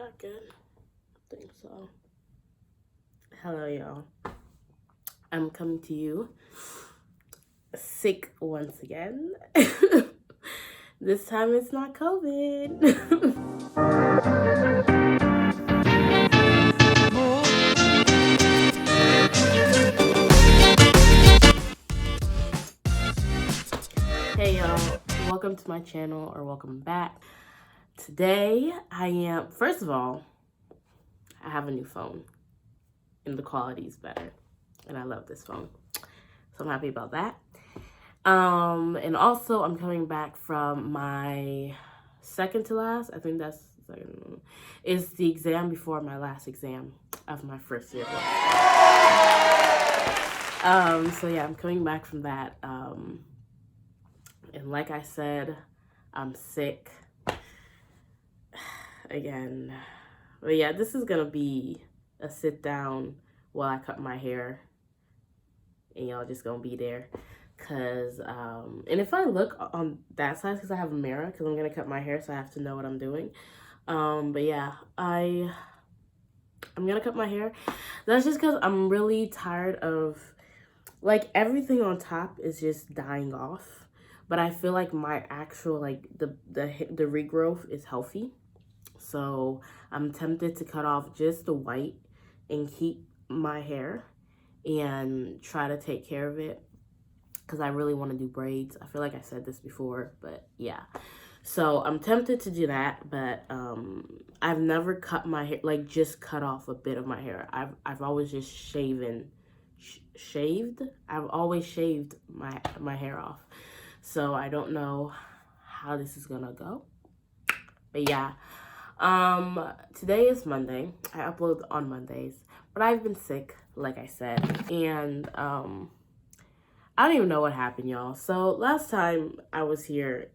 that good? I think so. Hello, y'all. I'm coming to you sick once again. This time it's not COVID. Hey, y'all. Welcome to my channel, or welcome back. Today, first of all, I have a new phone. And the quality is better. And I love this phone. So I'm happy about that. And also I'm coming back from my second to last, I think that's second, is the exam before my last exam of my first year. So yeah, I'm coming back from that. And like I said, I'm sick again. But yeah, this is gonna be a sit down while I cut my hair, and y'all just gonna be there. Cause and if I look on that side, because I have a mirror, because I'm gonna cut my hair, so I have to know what I'm doing. But yeah, I'm gonna cut my hair. That's just because I'm really tired of, like, everything on top is just dying off, but I feel like my actual, like, the regrowth is healthy. So I'm tempted to cut off just the white and keep my hair and try to take care of it, because I really want to do braids. I feel like I said this before, but yeah. So I'm tempted to do that, but I've never cut my hair, like just cut off a bit of my hair. I've always just shaved. I've always shaved my hair off. So I don't know how this is gonna go. But yeah. Today is Monday. I upload on Mondays, but I've been sick, like I said, and I don't even know what happened, y'all. So last time I was here,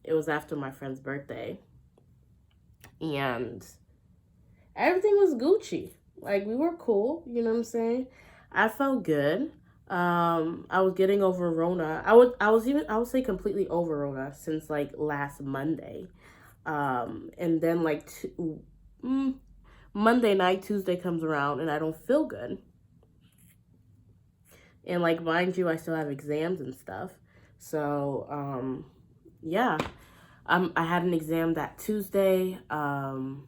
it was after my friend's birthday, and everything was Gucci. Like, we were cool, you know what I'm saying? I felt good. I was getting over Rona. I would say completely over Rona since like last Monday. And then like Monday night, Tuesday comes around, and I don't feel good. And like, mind you, I still have exams and stuff. So, yeah. I had an exam that Tuesday. And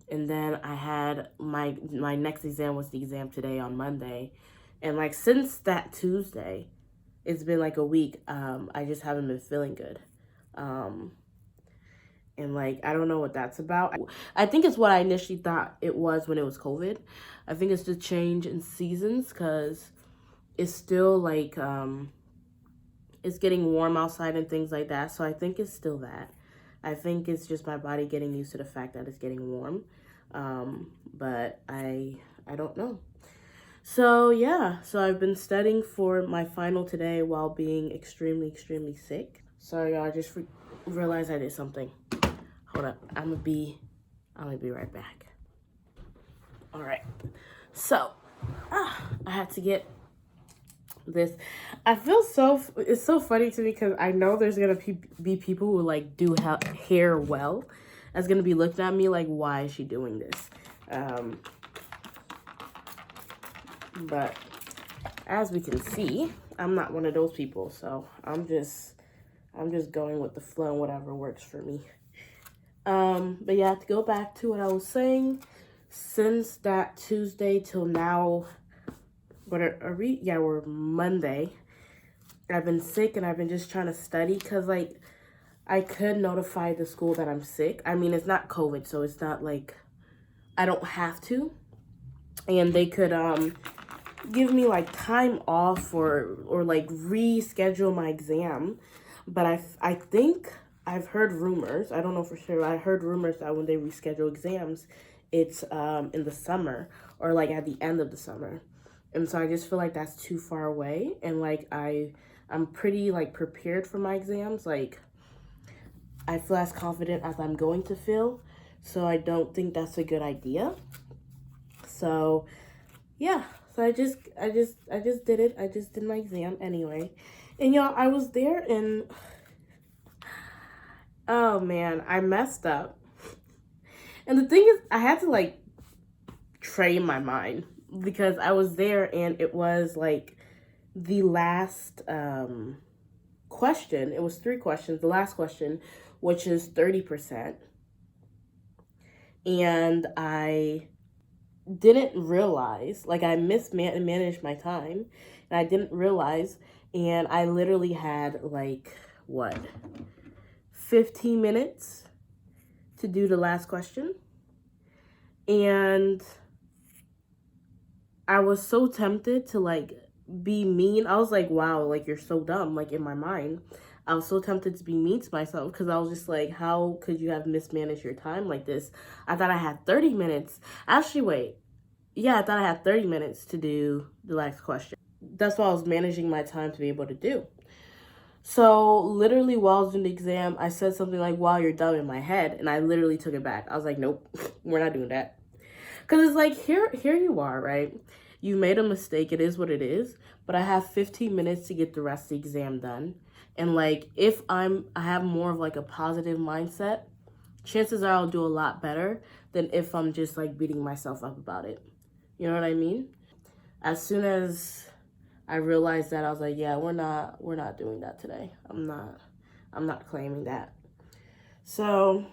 then I had my next exam was the exam today on Monday. And like, since that Tuesday, it's been like a week. I just haven't been feeling good. And like, I don't know what that's about. I think it's what I initially thought it was when it was COVID. I think it's the change in seasons, because it's still like, it's getting warm outside and things like that. So I think it's still that. I think it's just my body getting used to the fact that it's getting warm. But I don't know. So yeah, so I've been studying for my final today while being extremely, extremely sick. Sorry, y'all, I just realized I did something. Hold up, I'm gonna be right back. All right, so I had to get this. I feel it's so funny to me, because I know there's gonna be people who like do hair well, that's gonna be looking at me like, why is she doing this? But as we can see, I'm not one of those people, so I'm just going with the flow and whatever works for me. But yeah, to go back to what I was saying, since that Tuesday till now, we're Monday. I've been sick, and I've been just trying to study, because like, I could notify the school that I'm sick. I mean, it's not COVID, so it's not like I don't have to. And they could give me like time off or like reschedule my exam. But I think I've heard rumors, I don't know for sure, I heard rumors that when they reschedule exams, it's in the summer, or like at the end of the summer. And so I just feel like that's too far away. And like, I'm pretty like prepared for my exams. Like, I feel as confident as I'm going to feel. So I don't think that's a good idea. So yeah, so I just did it. I just did my exam anyway. And y'all, I was there, and oh man, I messed up. And the thing is, I had to like train my mind because I was there and it was like the last question. It was 3 questions. The last question, which is 30%. And I didn't realize, like I mismanaged my time and I didn't realize, and I literally had like, what, 15 minutes to do the last question. And I was so tempted to like be mean. I was like, wow, like you're so dumb. Like in my mind, I was so tempted to be mean to myself because I was just like, how could you have mismanaged your time like this? I thought I had 30 minutes. Actually, wait. Yeah, I thought I had 30 minutes to do the last question. That's what I was managing my time to be able to do. So literally while I was doing the exam, I said something like, wow, you're dumb in my head. And I literally took it back. I was like, nope, we're not doing that. Because it's like, here you are, right? You made a mistake. It is what it is. But I have 15 minutes to get the rest of the exam done. And like, if I have more of like a positive mindset, chances are I'll do a lot better than if I'm just like beating myself up about it. You know what I mean? As soon as I realized that, I was like, yeah, we're not doing that today. I'm not claiming that. So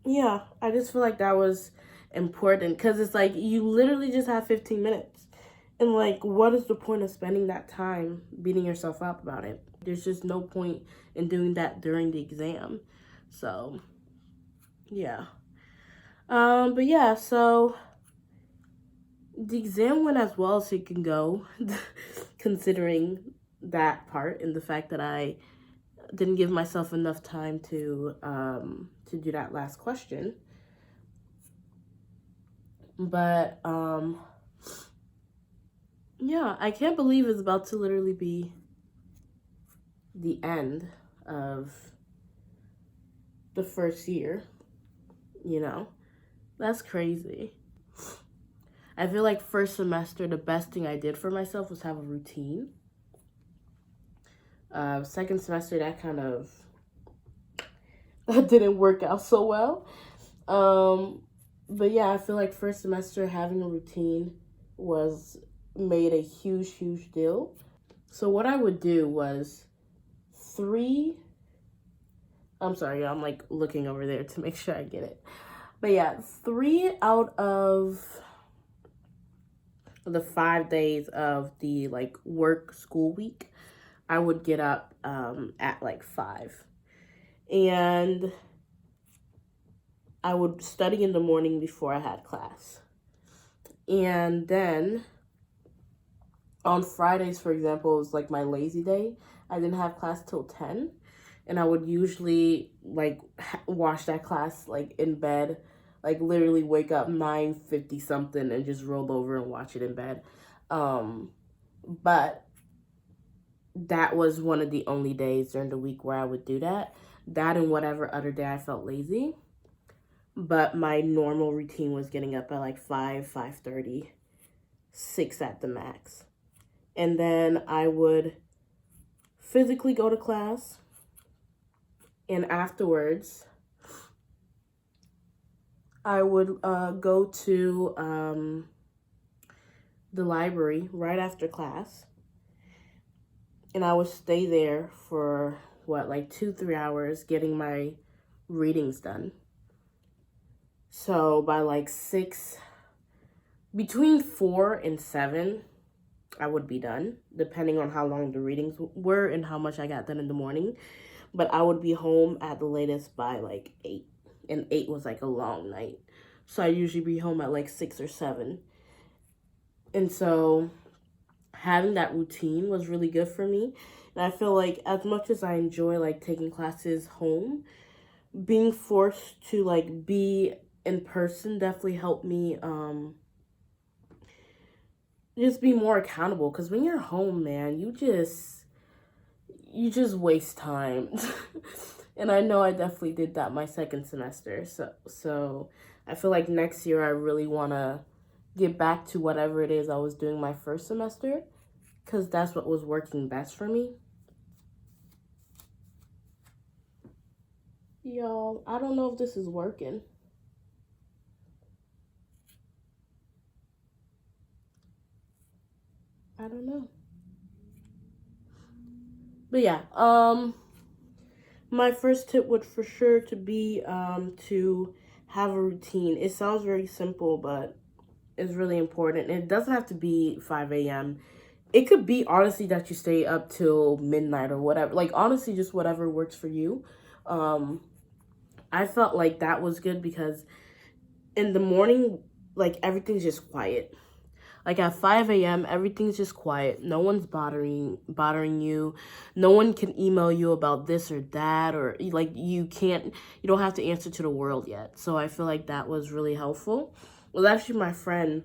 yeah, I just feel like that was important because it's like you literally just have 15 minutes. And like, what is the point of spending that time beating yourself up about it? There's just no point in doing that during the exam. So yeah. But yeah, so the exam went as well as it can go, considering that part and the fact that I didn't give myself enough time to do that last question. But yeah, I can't believe it's about to literally be the end of the first year. You know, that's crazy. I feel like first semester, the best thing I did for myself was have a routine. Second semester, that kind of that didn't work out so well. But yeah, I feel like first semester having a routine was made a huge deal. So what I would do was I'm sorry, I'm like looking over there to make sure I get it. But yeah, 3 out of the 5 days of the like work school week, I would get up at like 5. And I would study in the morning before I had class. And then on Fridays, for example, it was like my lazy day. I didn't have class till 10. And I would usually like watch that class like in bed, like literally wake up 9:50 something and just roll over and watch it in bed. But that was one of the only days during the week where I would do that. That and whatever other day I felt lazy. But my normal routine was getting up at like 5:30, 6 at the max. And then I would physically go to class. And afterwards, I would go to the library right after class. And I would stay there for, like 2-3 hours getting my readings done. So by like 6, between 4 and 7, I would be done, depending on how long the readings were and how much I got done in the morning. But I would be home at the latest by like 8. And 8 was like a long night. So I usually be home at like 6 or 7. And so having that routine was really good for me. And I feel like as much as I enjoy like taking classes home, being forced to like be in person definitely helped me just be more accountable. Because when you're home, man, you just waste time. And I know I definitely did that my second semester. So I feel like next year I really want to get back to whatever it is I was doing my first semester, because that's what was working best for me. Y'all, I don't know if this is working. I don't know. But yeah, my first tip would for sure to be to have a routine. It sounds very simple, but it's really important. And it doesn't have to be 5 a.m. It could be honestly that you stay up till midnight or whatever. Like honestly, just whatever works for you. I felt like that was good because in the morning, like everything's just quiet. Like at 5 a.m., everything's just quiet. No one's bothering you. No one can email you about this or that, or like you don't have to answer to the world yet. So I feel like that was really helpful. Well, actually, my friend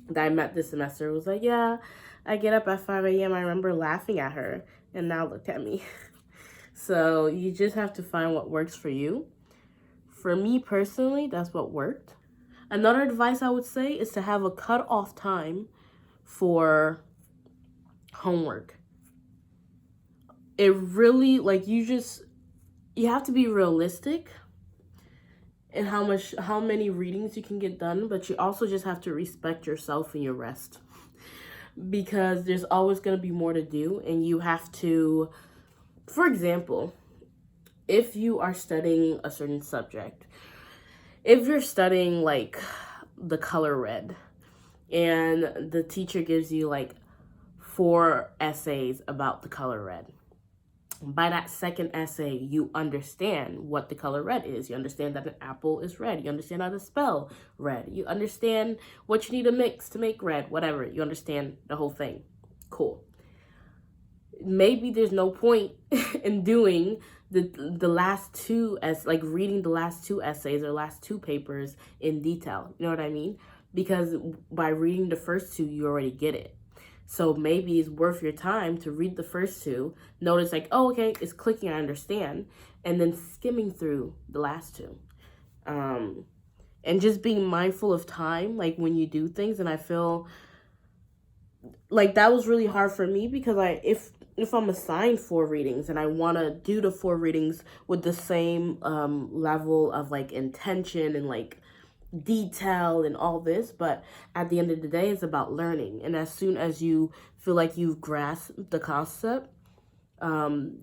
that I met this semester was like, yeah, I get up at 5 a.m. I remember laughing at her, and now look at me. So you just have to find what works for you. For me personally, that's what worked. Another advice I would say is to have a cutoff time for homework. It really, like, you have to be realistic in how many readings you can get done, but you also just have to respect yourself and your rest. Because there's always going to be more to do, and you have to, for example, if you are studying a certain subject, if you're studying like the color red and the teacher gives you like 4 essays about the color red, by that second essay, you understand what the color red is. You understand that an apple is red. You understand how to spell red. You understand what you need to mix to make red, whatever. You understand the whole thing. Cool. Maybe there's no point in doing the last two, as like reading the last 2 essays or last 2 papers in detail. You know what I mean? Because by reading the first 2, you already get it. So maybe it's worth your time to read the first 2, notice like, oh, okay, it's clicking, I understand, and then skimming through the last 2. And just being mindful of time, like when you do things. And I feel like that was really hard for me because if I'm assigned 4 readings and I want to do the 4 readings with the same level of like intention and like detail and all this, but at the end of the day, it's about learning. And as soon as you feel like you've grasped the concept, then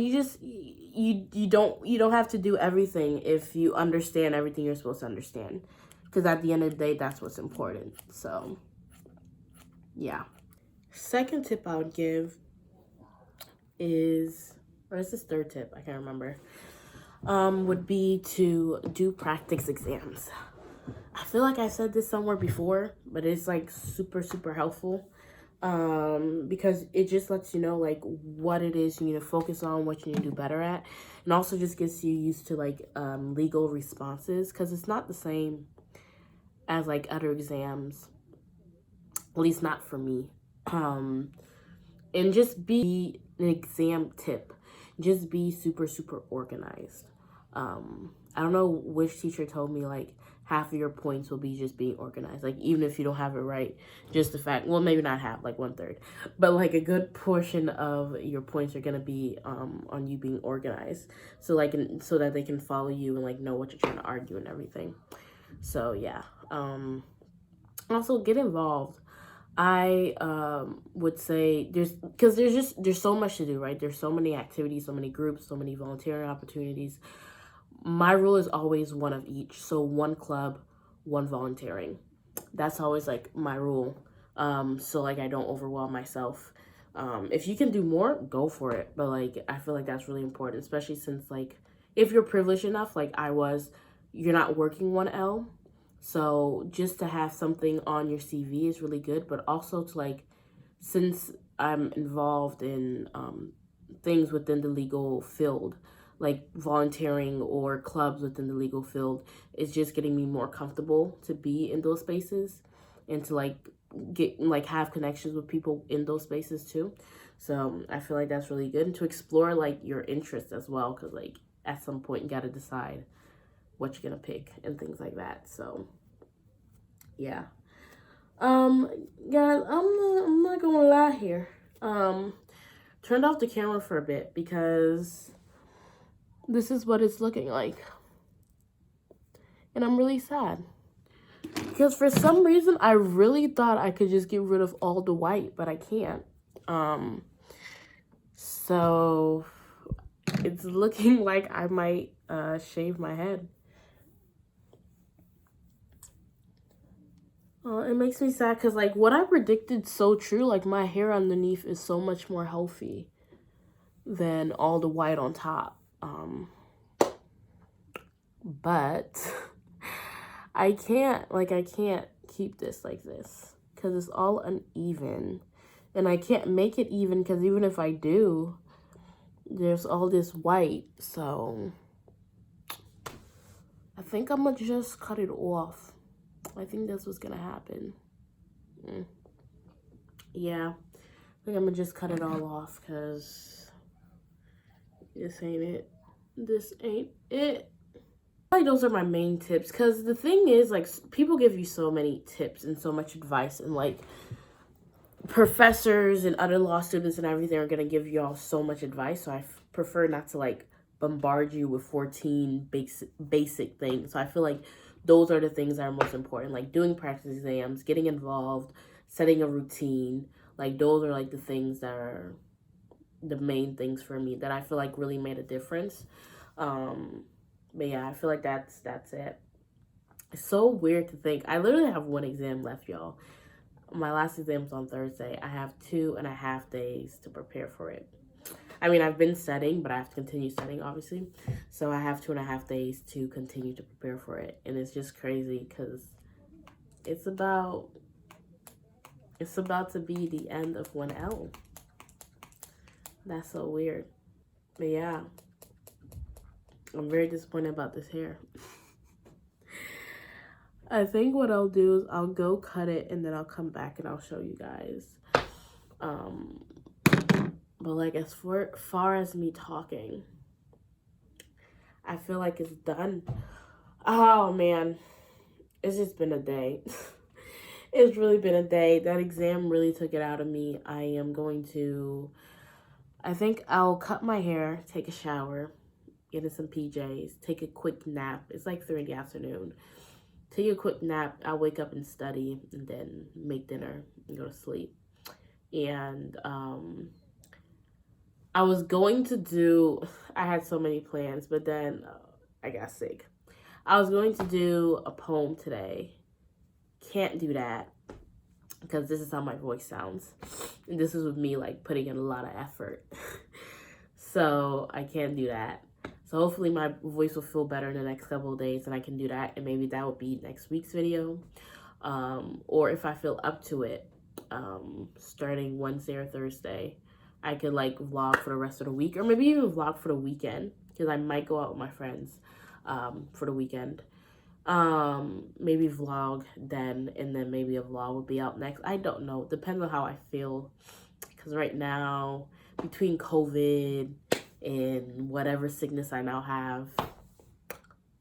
you don't have to do everything if you understand everything you're supposed to understand. Because at the end of the day, that's what's important. So, yeah. Second tip I would give is, or is this third tip? I can't remember. Would be to do practice exams. I feel like I said this somewhere before, but it's like super, super helpful. Because it just lets you know like what it is you need to focus on, what you need to do better at, and also just gets you used to like legal responses, because it's not the same as like other exams, at least not for me. And just be an exam tip, just be super, super organized. I don't know which teacher told me like half of your points will be just being organized. Like even if you don't have it right, just the fact, well, maybe not half, like 1/3, but like a good portion of your points are gonna be on you being organized. So like so that they can follow you and like know what you're trying to argue and everything. So yeah. Also get involved. I would say there's so much to do, right? There's so many activities, so many groups, so many volunteering opportunities. My rule is always one of each. So 1 club, 1 volunteering. That's always like my rule. So like I don't overwhelm myself. If you can do more, go for it. But like I feel like that's really important, especially since like if you're privileged enough, like I was, you're not working 1L. So just to have something on your CV is really good, but also to like, since I'm involved in things within the legal field, like volunteering or clubs within the legal field, is just getting me more comfortable to be in those spaces and to like get like have connections with people in those spaces too. So I feel like that's really good, and to explore like your interests as well, because like at some point you got to decide what you're gonna pick and things like that. So yeah. Guys, I'm not gonna lie here. Turned off the camera for a bit because this is what it's looking like, and I'm really sad Because for some reason, I really thought I could just get rid of all the white, but I can't. So it's looking like I might shave my head. It makes me sad because, like, what I predicted so true. Like, my hair underneath is so much more healthy than all the white on top. But I can't keep this like this because it's all uneven. And I can't make it even because even if I do, there's all this white. So I think I'm going to just cut it off. I think that's what's going to happen. Yeah, I think I'm going to just cut it all off because this ain't it. This ain't it. Like, those are my main tips because the thing is, like, people give you so many tips and so much advice, and like professors and other law students and everything are going to give you all so much advice. So I prefer not to like bombard you with 14 basic things. So I feel like those are the things that are most important, like doing practice exams, getting involved, setting a routine. Like, those are like the things that are the main things for me that I feel like really made a difference. But yeah, I feel like that's it. It's so weird to think. I literally have one exam left, y'all. My last exam's on Thursday. I have 2.5 days to prepare for it. I mean, I've been studying, but I have to continue studying, obviously. So I have 2.5 days to continue to prepare for it. And it's just crazy because it's about to be the end of 1L. That's so weird. But yeah, I'm very disappointed about this hair. I think what I'll do is I'll go cut it and then I'll come back and I'll show you guys. But like, as far as me talking, I feel like it's done. Oh man, it's just been a day. It's really been a day. That exam really took it out of me. I think I'll cut my hair, take a shower, get in some PJs, take a quick nap. It's like 3 in the afternoon. Take a quick nap. I'll wake up and study and then make dinner and go to sleep. And I was going to do, I had so many plans, but then I got sick. I was going to do a poem today. Can't do that because this is how my voice sounds. And this is with me like putting in a lot of effort. So I can't do that. So hopefully my voice will feel better in the next couple of days and I can do that. And maybe that would be next week's video. Or if I feel up to it, starting Wednesday or Thursday, I could like vlog for the rest of the week. Or maybe even vlog for the weekend. Because I might go out with my friends for the weekend. Maybe vlog then. And then maybe a vlog will be out next. I don't know. Depends on how I feel. Because right now, between COVID and whatever sickness I now have,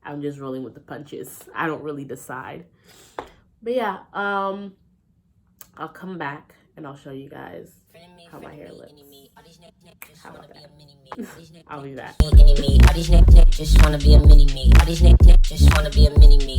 I'm just rolling with the punches. I don't really decide. But yeah, I'll come back and I'll show you guys how my hair looks. How about that? I'll be back. All these just wanna be a mini me. All these just wanna be a mini me.